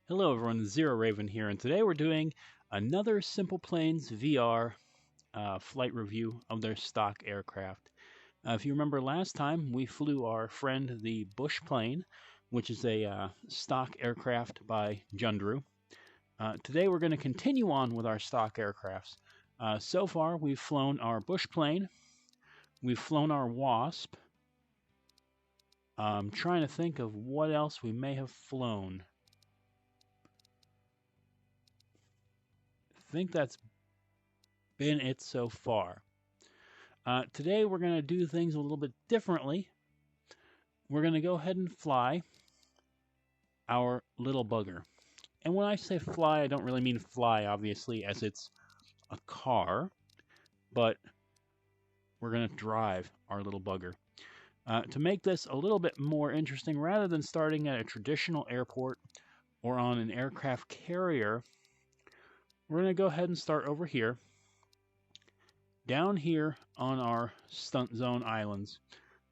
Hello everyone, Zero Raven here, and today we're doing another SimplePlanes VR flight review of their stock aircraft. If you remember last time, we flew our friend the Bush plane, which is a stock aircraft by Jundru. Today we're going to continue on with our stock aircrafts. So far we've flown our Bush plane, we've flown our Wasp. I'm trying to think of what else we may have flown. I think that's been it so far. Today we're going to do things a little bit differently. We're going to go ahead and fly our little bugger. And when I say fly, I don't really mean fly, obviously, as it's a car, but we're going to drive our little bugger. To make this a little bit more interesting, rather than starting at a traditional airport or on an aircraft carrier, we're going to go ahead and start over here. Down here on our stunt zone islands,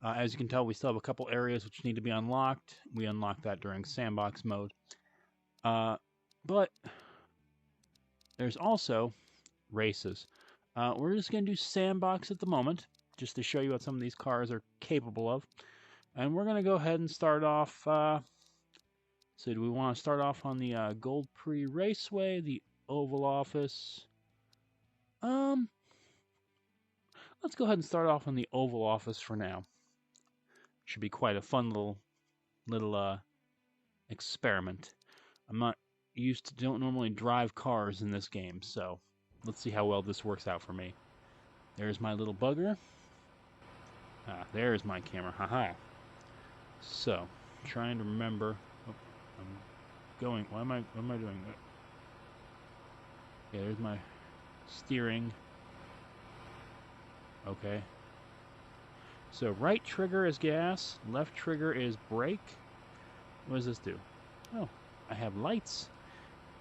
as you can tell, we still have a couple areas which need to be unlocked. We unlocked that during sandbox mode. But there's also races. We're just going to do sandbox at the moment, just to show you what some of these cars are capable of. And we're going to go ahead and start off. So do we want to start off on the Gold Prix Raceway, the Oval Office? Let's go ahead and start off on the Oval Office for now. Should be quite a fun little experiment. I'm not used to, don't normally drive cars in this game, so let's see how well this works out for me. There's my little bugger. There's my camera. Haha. So, trying to remember. Oh, I'm going. What am I doing? Okay, there's my steering. Okay. So right trigger is gas, left trigger is brake. What does this do? Oh, I have lights.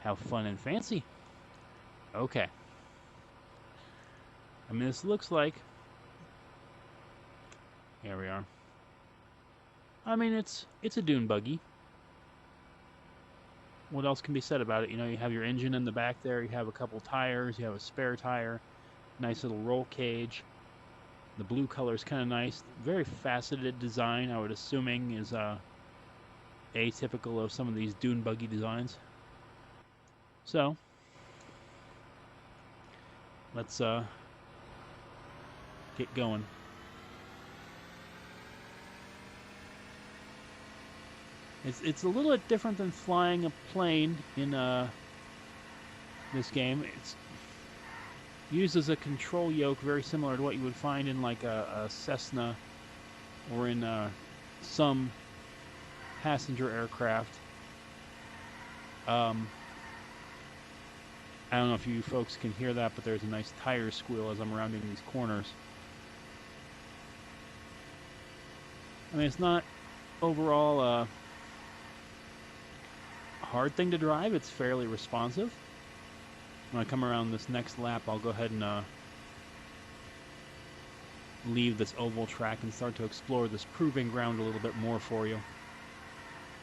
How fun and fancy. Okay. I mean, this looks like... Here we are. I mean, it's a dune buggy. What else can be said about it? You know, you have your engine in the back there, you have a couple tires, you have a spare tire, nice little roll cage. The blue color is kind of nice. Very faceted design, I would assuming, is atypical of some of these dune buggy designs. So, let's get going. It's a little bit different than flying a plane in this game. It's used as a control yoke, very similar to what you would find in like a Cessna or in some passenger aircraft. I don't know if you folks can hear that, but there's a nice tire squeal as I'm rounding these corners. I mean, it's not overall a hard thing to drive. It's fairly responsive. When I come around this next lap, I'll go ahead and leave this oval track and start to explore this proving ground a little bit more for you.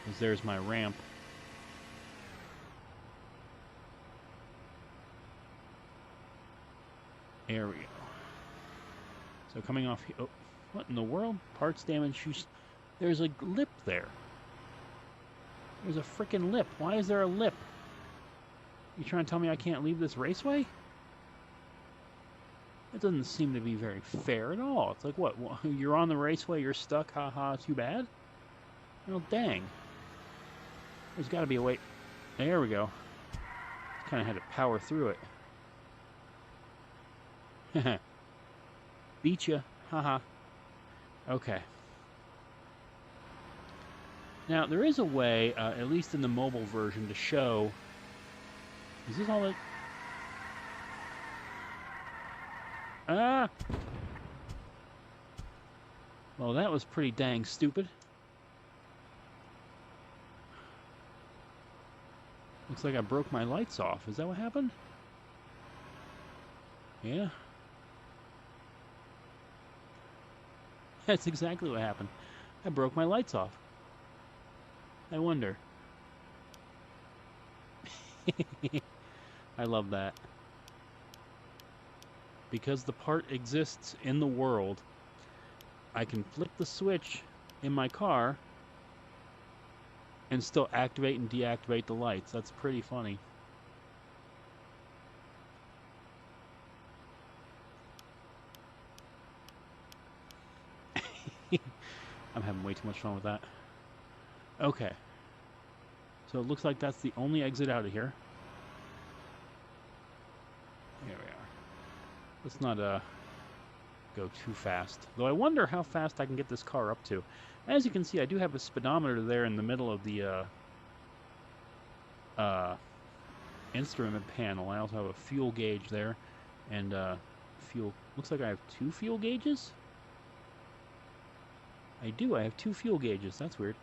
Because there's my ramp. There we go. So coming off here... Oh, what in the world? Parts damage. There's a lip there. There's a frickin' lip. Why is there a lip? You trying to tell me I can't leave this raceway? It doesn't seem to be very fair at all. It's like, what? You're on the raceway, you're stuck, haha, too bad? Well, dang. There's got to be a way... There we go. Kind of had to power through it. Beat ya, haha. Okay. Now, there is a way, at least in the mobile version, to show... Is this all that... Ah! Well, that was pretty dang stupid. Looks like I broke my lights off. Is that what happened? Yeah. That's exactly what happened. I broke my lights off. I wonder. I love that. Because the part exists in the world, I can flick the switch in my car and still activate and deactivate the lights. That's pretty funny. I'm having way too much fun with that. Okay. So it looks like that's the only exit out of here. Here we are. Let's not go too fast. Though I wonder how fast I can get this car up to. As you can see, I do have a speedometer there in the middle of the instrument panel. I also have a fuel gauge there. And fuel... Looks like I have 2 fuel gauges? I do. I have 2 fuel gauges. That's weird.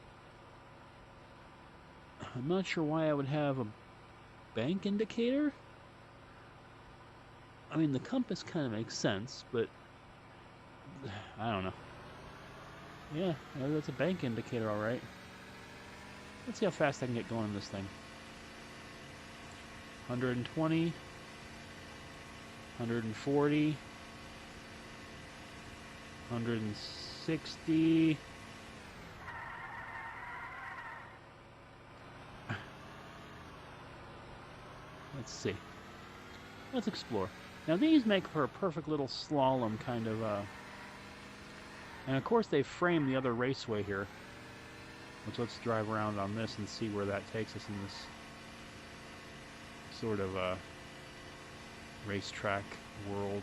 I'm not sure why I would have a bank indicator. I mean, the compass kind of makes sense, but I don't know. Yeah, that's a bank indicator, all right. Let's see how fast I can get going in this thing. 120, 140, 160. Let's see. Let's explore. Now these make for a perfect little slalom kind of, and of course they frame the other raceway here. Which let's drive around on this and see where that takes us in this sort of racetrack world.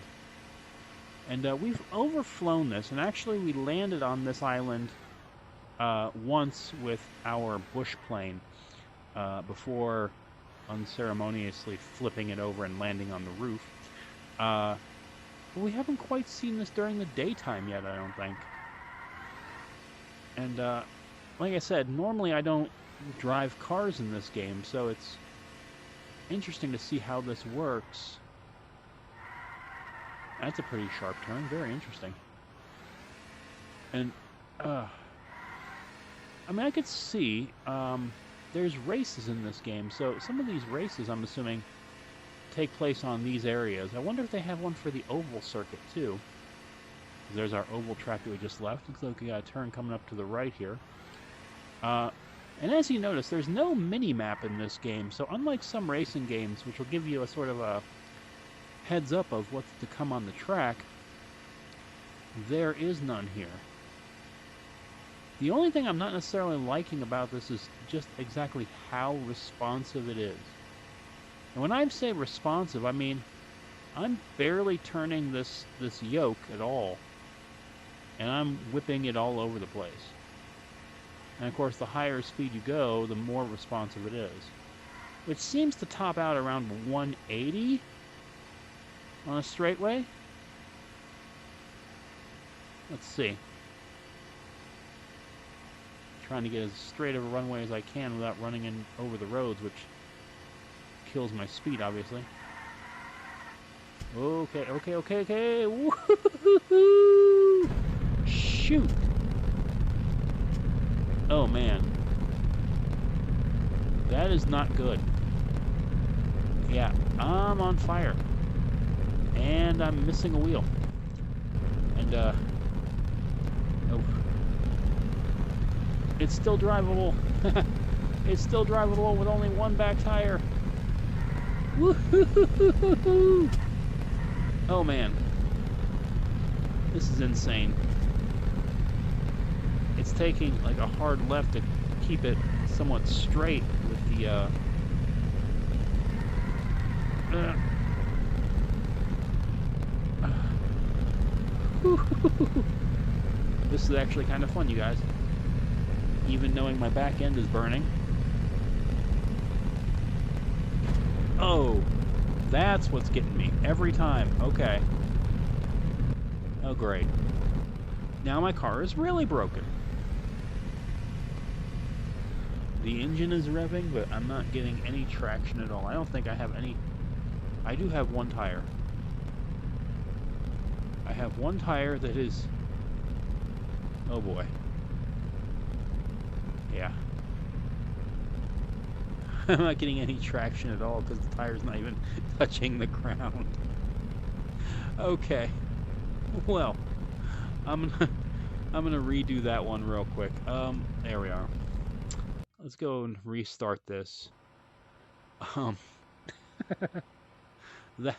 And we've overflown this, and actually we landed on this island once with our bush plane before unceremoniously flipping it over and landing on the roof. But we haven't quite seen this during the daytime yet, I don't think. And like I said, normally I don't drive cars in this game, so it's interesting to see how this works. That's a pretty sharp turn, very interesting. And I mean, I could see there's races in this game, so some of these races, I'm assuming, take place on these areas. I wonder if they have one for the oval circuit too. There's our oval track that we just left. Looks like we got a turn coming up to the right here. And as you notice, there's no mini-map in this game, so unlike some racing games, which will give you a sort of a heads up of what's to come on the track, there is none here. The only thing I'm not necessarily liking about this is just exactly how responsive it is. And when I say responsive, I mean I'm barely turning this yoke at all, and I'm whipping it all over the place. And of course, the higher speed you go, the more responsive it is. Which seems to top out around 180 on a straightaway. Let's see. Trying to get as straight of a runway as I can without running in over the roads, which kills my speed, obviously. Okay. Woo-hoo-hoo-hoo! Shoot! Oh man. That is not good. Yeah, I'm on fire. And I'm missing a wheel. And, oh. It's still drivable. It's still drivable with only one back tire. Woo-hoo-hoo-hoo-hoo! Oh man. This is insane. It's taking like a hard left to keep it somewhat straight with the This is actually kind of fun, you guys. Even knowing my back end is burning. Oh, that's what's getting me every time. Okay. Oh, great. Now my car is really broken. The engine is revving, but I'm not getting any traction at all. I don't think I have any... I do have one tire. I have one tire that is... Oh boy. Yeah. I'm not getting any traction at all because the tire's not even touching the ground. Okay. Well, I'm gonna redo that one real quick. There we are. Let's go and restart this. That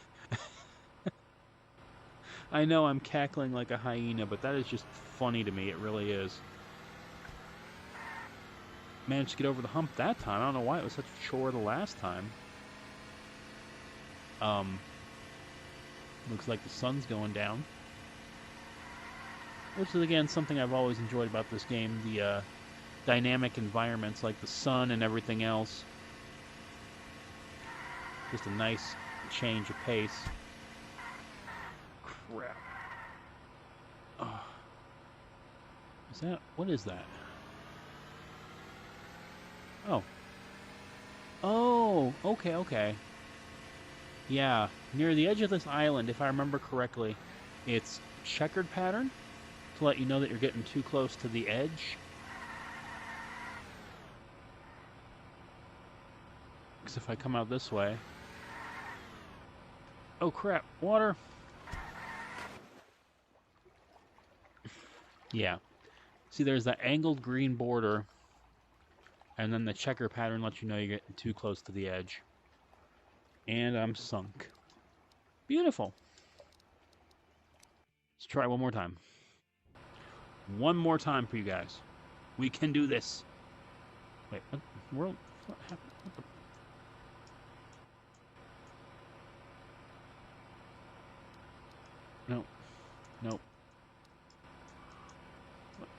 I know I'm cackling like a hyena, but that is just funny to me. It really is. Managed to get over the hump that time. I don't know why it was such a chore the last time. Looks like the sun's going down. Which is, again, something I've always enjoyed about this game. The dynamic environments like the sun and everything else. Just a nice change of pace. Crap. Oh. Is that... What is that? Oh. Oh, okay, okay. Yeah, near the edge of this island, if I remember correctly, it's checkered pattern to let you know that you're getting too close to the edge. Because if I come out this way... Oh crap, water! Yeah. See, there's that angled green border, and then the checker pattern lets you know you're getting too close to the edge. And I'm sunk. Beautiful. Let's try one more time. One more time for you guys. We can do this. Wait, what world? What happened? What the... No. Nope. What?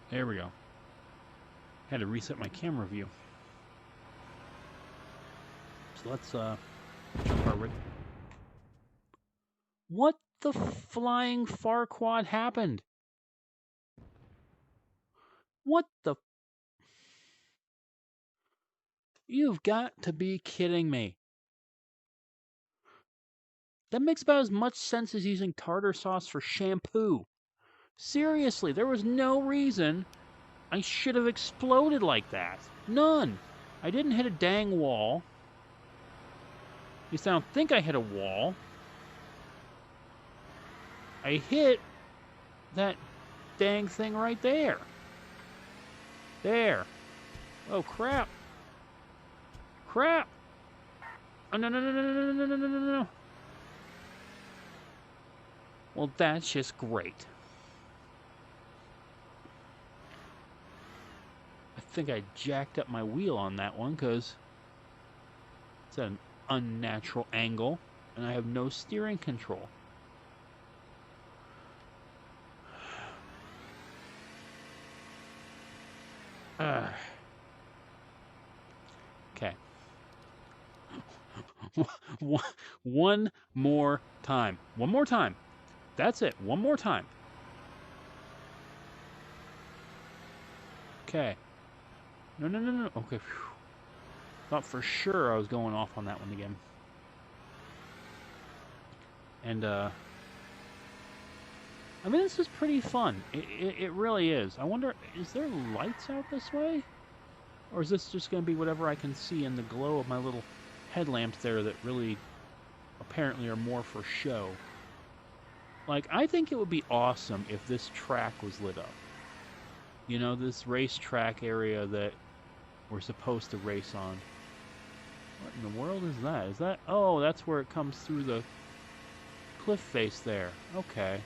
There we go. Had to reset my camera view. So let's jump our rig. What the flying farquad happened? What the... You've got to be kidding me. That makes about as much sense as using tartar sauce for shampoo. Seriously, there was no reason I should have exploded like that. None. I didn't hit a dang wall. At least I don't think I hit a wall. I hit that dang thing right there. There. Oh, crap. Crap. Oh, no, no, no, no, no, no, no, no, no, no. Well, that's just great. I think I jacked up my wheel on that one because it's at an unnatural angle and I have no steering control. Okay. One more time. One more time. That's it. One more time. Okay. No, no, no, no. Okay. Whew. Thought for sure I was going off on that one again. And, I mean, this is pretty fun. It really is. I wonder, is there lights out this way? Or is this just going to be whatever I can see in the glow of my little headlamps there that really apparently are more for show? Like, I think it would be awesome if this track was lit up. You know, this racetrack area that we're supposed to race on. What in the world is that? Is that... Oh, that's where it comes through the cliff face there. Okay.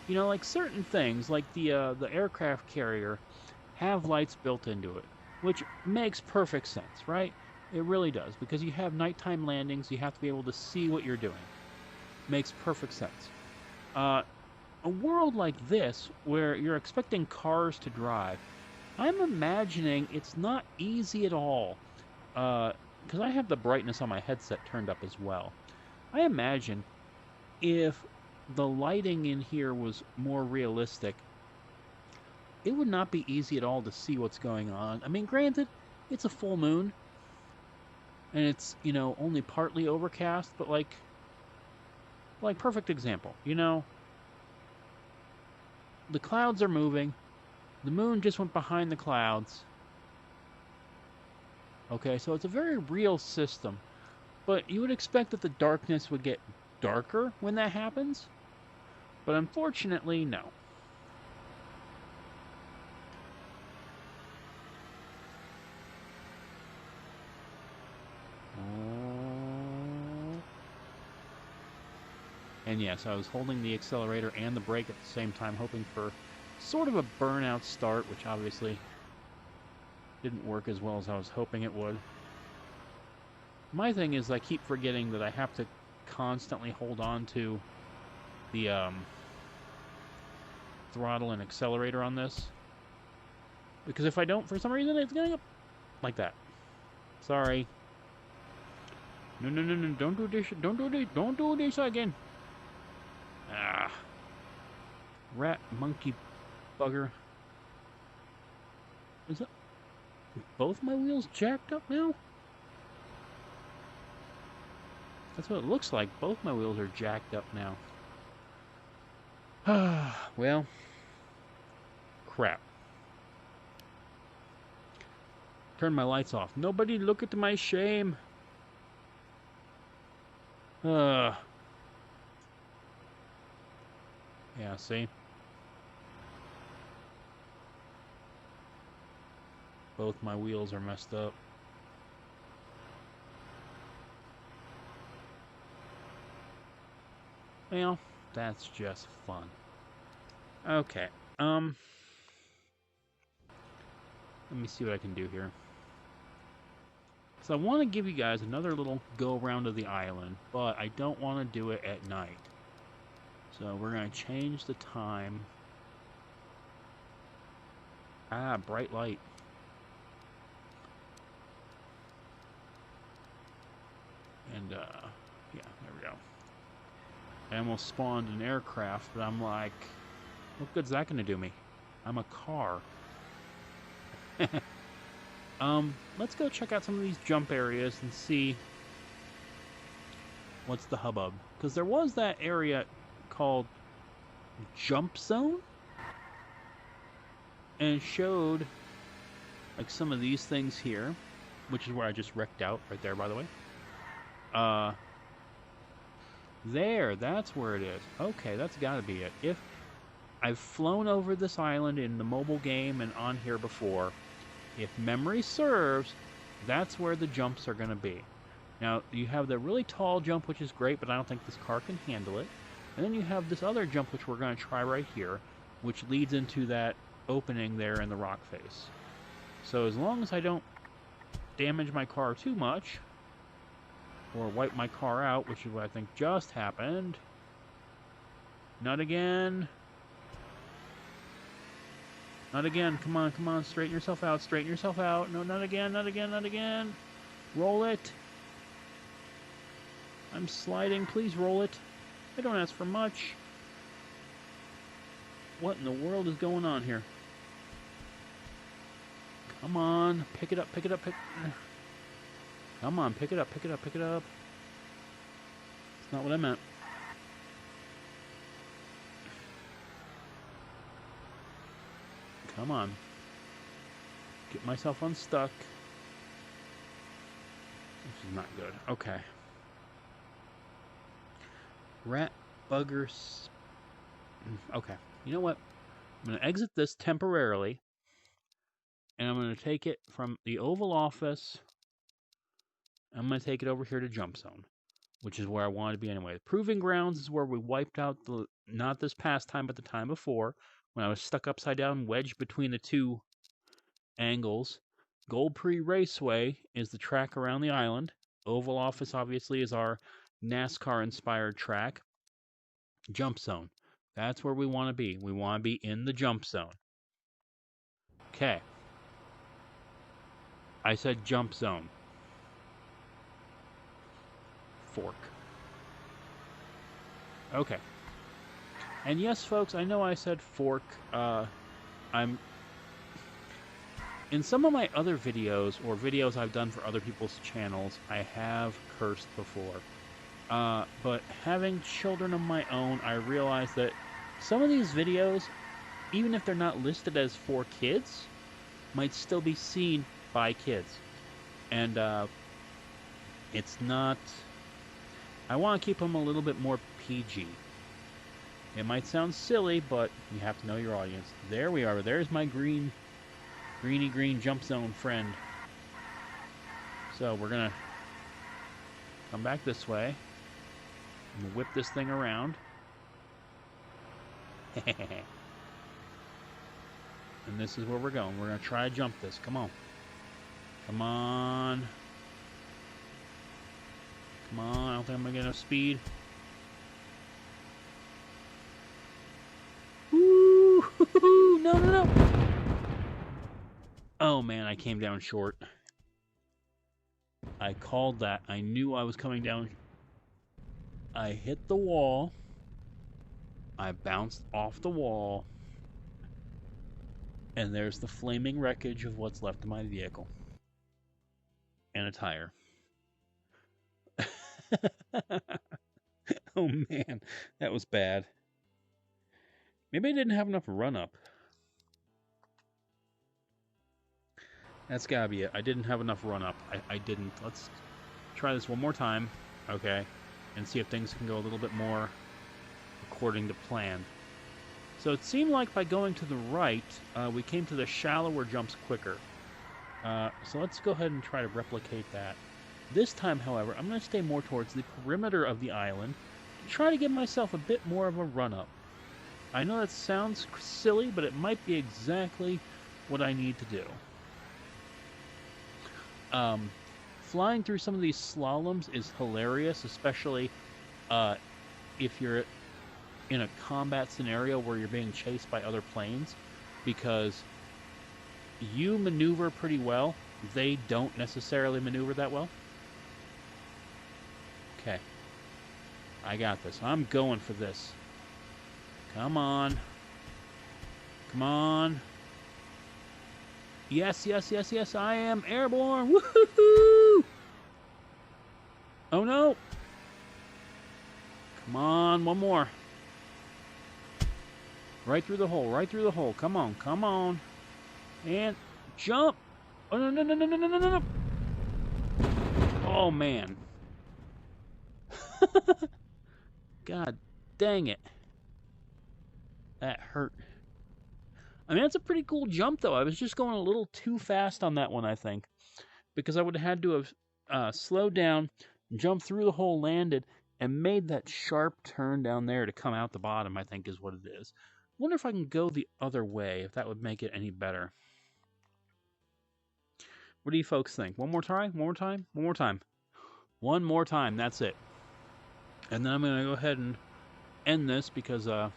You know, like certain things, like the aircraft carrier, have lights built into it, which makes perfect sense, right? It really does, because you have nighttime landings, you have to be able to see what you're doing. Makes perfect sense. A world like this, where you're expecting cars to drive, I'm imagining it's not easy at all, because I have the brightness on my headset turned up as well. I imagine if the lighting in here was more realistic, it would not be easy at all to see what's going on. I mean, granted, it's a full moon, and it's, you know, only partly overcast, but like Like, perfect example. You know, the clouds are moving. The moon just went behind the clouds. Okay, so it's a very real system. But you would expect that the darkness would get darker when that happens. But unfortunately, no. And yes, I was holding the accelerator and the brake at the same time, hoping for sort of a burnout start, which obviously didn't work as well as I was hoping it would. My thing is I keep forgetting that I have to constantly hold on to the throttle and accelerator on this. Because if I don't, for some reason, it's going up like that. Sorry. No, don't do this, don't do this again. Ah. Rat, monkey, bugger. Is it both my wheels jacked up now? That's what it looks like. Both my wheels are jacked up now. Well, crap. Turn my lights off. Nobody look at my shame. Yeah, see? Both my wheels are messed up. Well, that's just fun. Okay, let me see what I can do here. So I want to give you guys another little go around of the island, but I don't want to do it at night. So we're going to change the time. Ah, bright light. And, yeah, there we go. I almost spawned an aircraft, but I'm like, what good's that going to do me? I'm a car. Let's go check out some of these jump areas and see what's the hubbub. Because there was that area called Jump Zone, and it showed like some of these things here, which is where I just wrecked out right there, by the way. There, that's where it is. Okay, that's got to be it. If I've flown over this island in the mobile game and on here before, if memory serves, that's where the jumps are going to be. Now, you have the really tall jump, which is great, but I don't think this car can handle it. And then you have this other jump, which we're going to try right here, which leads into that opening there in the rock face. So as long as I don't damage my car too much, or wipe my car out, which is what I think just happened. Not again. Not again. Come on, come on. Straighten yourself out. Straighten yourself out. No, not again, not again, not again. Roll it. I'm sliding. Please roll it. I don't ask for much. What in the world is going on here? Come on. Pick it up, pick it up, pick it up. Come on, pick it up, pick it up, pick it up. It's not what I meant. Come on. Get myself unstuck. This is not good. Okay. Rat buggers. Okay. You know what? I'm going to exit this temporarily. And I'm going to take it from the Oval Office. I'm going to take it over here to Jump Zone, which is where I wanted to be anyway. The Proving Grounds is where we wiped out the, not this past time, but the time before, when I was stuck upside down, wedged between the two angles. Gold Pre Raceway is the track around the island. Oval Office, obviously, is our NASCAR-inspired track. Jump Zone. That's where we want to be. We want to be in the Jump Zone. Okay. I said Jump Zone. Fork. Okay. And yes, folks, I know I said fork. I'm... In some of my other videos, or videos I've done for other people's channels, I have cursed before. But having children of my own, I realized that some of these videos, even if they're not listed as for kids, might still be seen by kids. And it's not... I want to keep them a little bit more PG. It might sound silly, but you have to know your audience. There we are. There's my greeny green jump zone friend. So we're going to come back this way and whip this thing around. And this is where we're going. We're going to try to jump this. Come on. Come on. Come on. I don't think I'm going to get enough speed. Woo! No, no, no. Oh, man. I came down short. I called that. I knew I was coming down. I hit the wall. I bounced off the wall. And there's the flaming wreckage of what's left of my vehicle. And a tire. Oh man, that was bad. Maybe I didn't have enough run-up. That's gotta be it. I didn't have enough run-up. I didn't. Let's try this one more time. Okay. And see if things can go a little bit more according to plan. So it seemed like by going to the right, we came to the shallower jumps quicker. So let's go ahead and try to replicate that. This time, however, I'm going to stay more towards the perimeter of the island to try to give myself a bit more of a run-up. I know that sounds silly, but it might be exactly what I need to do. Flying through some of these slaloms is hilarious, especially if you're in a combat scenario where you're being chased by other planes, because you maneuver pretty well. They don't necessarily maneuver that well. Okay. I got this. I'm going for this. Come on. Come on. Yes, yes, yes, yes. I am airborne. Woohoo! Oh no. Come on. One more. Right through the hole. Right through the hole. Come on. Come on. And jump. Oh, no, no, no, no, no, no, no, no. Oh, man. God dang it. That hurt. I mean, that's a pretty cool jump, though. I was just going a little too fast on that one, I think. Because I would have had to have slowed down, jumped through the hole, landed, and made that sharp turn down there to come out the bottom, I think is what it is. Wonder if I can go the other way, if that would make it any better. What do you folks think? One more try? One more time? One more time. One more time. That's it. And then I'm going to go ahead and end this because I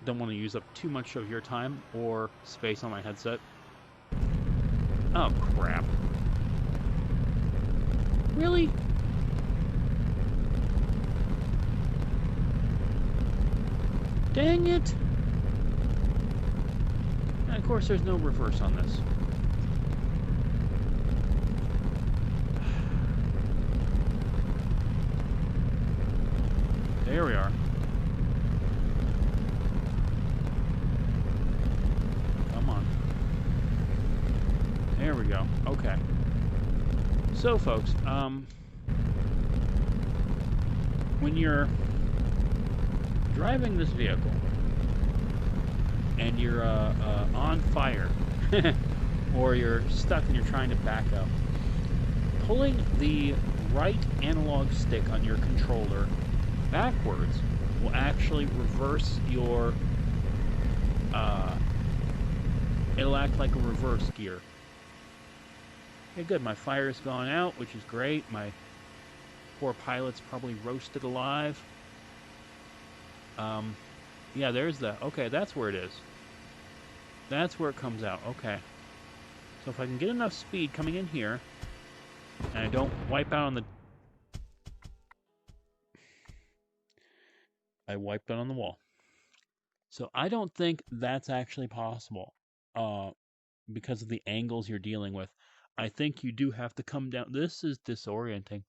don't want to use up too much of your time or space on my headset. Oh, crap. Really? Dang it. And of course, there's no reverse on this. There we are. Come on. There we go. Okay. So, folks, when you're driving this vehicle and you're on fire or you're stuck and you're trying to back up, pulling the right analog stick on your controller backwards will actually reverse your it'll act like a reverse gear. Okay, good. My fire's gone out, which is great. My poor pilot's probably roasted alive. Yeah, there's the... Okay, that's where it is. That's where it comes out. Okay. So if I can get enough speed coming in here, and I don't wipe out on the... I wiped out on the wall. So I don't think that's actually possible, because of the angles you're dealing with. I think you do have to come down... This is disorienting.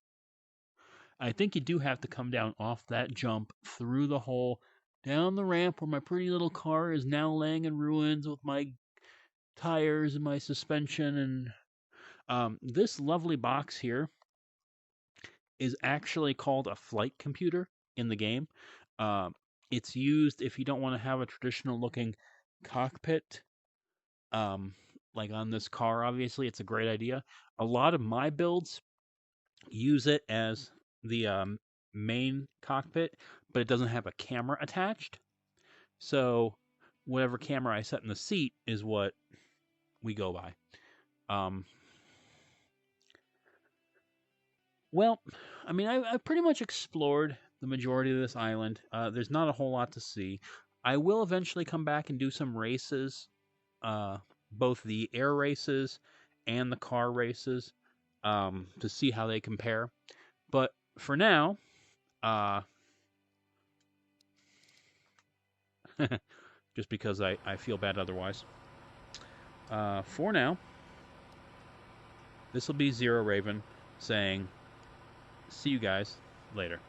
I think you do have to come down off that jump, through the hole, down the ramp where my pretty little car is now laying in ruins with my tires and my suspension. And this lovely box here is actually called a flight computer in the game. It's used if you don't want to have a traditional looking cockpit. Like on this car, obviously, it's a great idea. A lot of my builds use it as the main cockpit, but it doesn't have a camera attached. So whatever camera I set in the seat is what we go by. Well, I mean, I've pretty much explored the majority of this island. There's not a whole lot to see. I will eventually come back and do some races, both the air races and the car races, to see how they compare. But for now, just because I feel bad otherwise, for now, this will be Zero Raven saying, see you guys later.